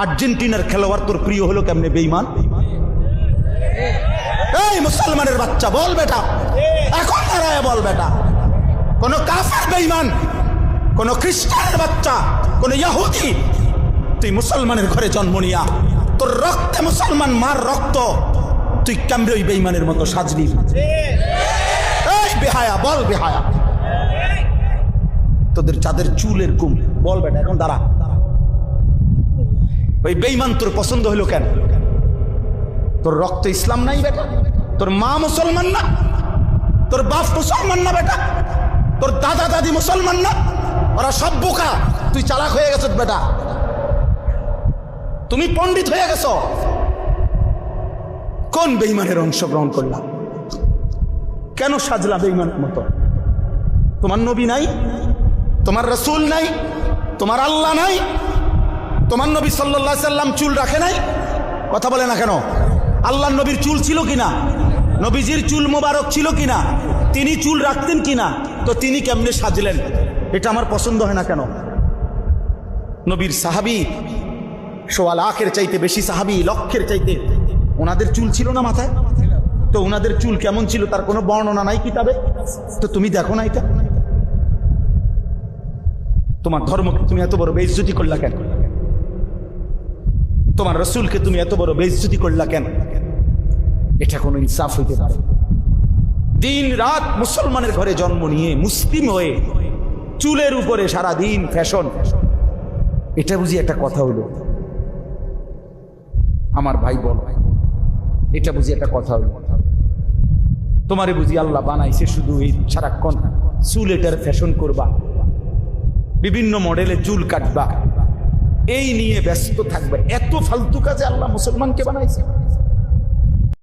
আর্জেন্টিনার খেলোয়াড় তোর প্রিয় হলো কেমনে বেঈমান? এই মুসলমানের বাচ্চা বল বেটা, এখন দাঁড়ায় বল বেটা, কোন কাফের বেঈমান, কোন খ্রিস্টানের বাচ্চা, কোন ইহুদি, তুই মুসলমানের ঘরে জন্ম নিয়া তোর রক্তে মুসলমান মার রক্ত, তুই কেমনে ওই বেঈমানের মতো সাজবি? এই বেহায়া বল বেহায়া, তোদের যাদের চুলের কুম বল বেটা, এখন দাঁড়া। ওই বেঈমান তোর পছন্দ হলো কেন? তোর রক্ত ইসলাম নাই বেটা, তোর মা মুসলমান না, তোর বাপ মুসলমান না বেটা, তোর দাদা দাদি মুসলমান না, ওরা সব বোকা, তুই চালাক হয়ে গেছ বেটা, তুমি পণ্ডিত হয়ে গেছ। কোন বেঈমানের অংশগ্রহণ করলাম? কেন সাজলা বেঈমানের মতো? তোমার নবী নাই, তোমার রাসূল নাই, তোমার আল্লাহ নাই, তোমার নবী সাল্লাল্লাহু আলাইহি সাল্লাম চুল রাখে নাই? কথা বলে না কেন? আল্লাহর নবীর চুল ছিল কিনা? নবীজির চুল মোবারক ছিল কিনা? তিনি চুল রাখতেন কিনা? তো তিনি কেমনে সাজলেন? এটা আমার পছন্দ হয় না কেন? নবীর সাহাবী সোয়া লাখের চাইতে বেশি সাহাবী, লক্ষের চাইতে, ওনাদের চুল ছিল না মাথায়? তো ওনাদের চুল কেমন ছিল তার কোনো বর্ণনা নাই কিতাবে? তো তুমি দেখো না এটা? তোমার ধর্মকে তুমি এত বড় বেইজ্জতি করলা কেন? তোমার রাসূলকে তুমি এত বড় বেইজ্জতি করলা কেন? এটা কোনো ইনসাফ হইতে পারে? দিন রাত মুসলমানের ঘরে জন্ম নিয়ে মুসলিম হয়ে চুলের উপরে সারা দিন ফ্যাশন, এটা বুঝি একটা কথা হইল? আমার ভাই বল, এটা বুঝি একটা কথা হইল? তোমারে বুঝি আল্লাহ বানাইছে শুধু এই সারাক্ষণ চুল এটার ফ্যাশন করবা, বিভিন্ন মডেলে চুল কাটবা, এই নিয়ে ব্যস্ত থাকবে? এত ফালতু কাজে আল্লাহ মুসলমানকে বানাইছে?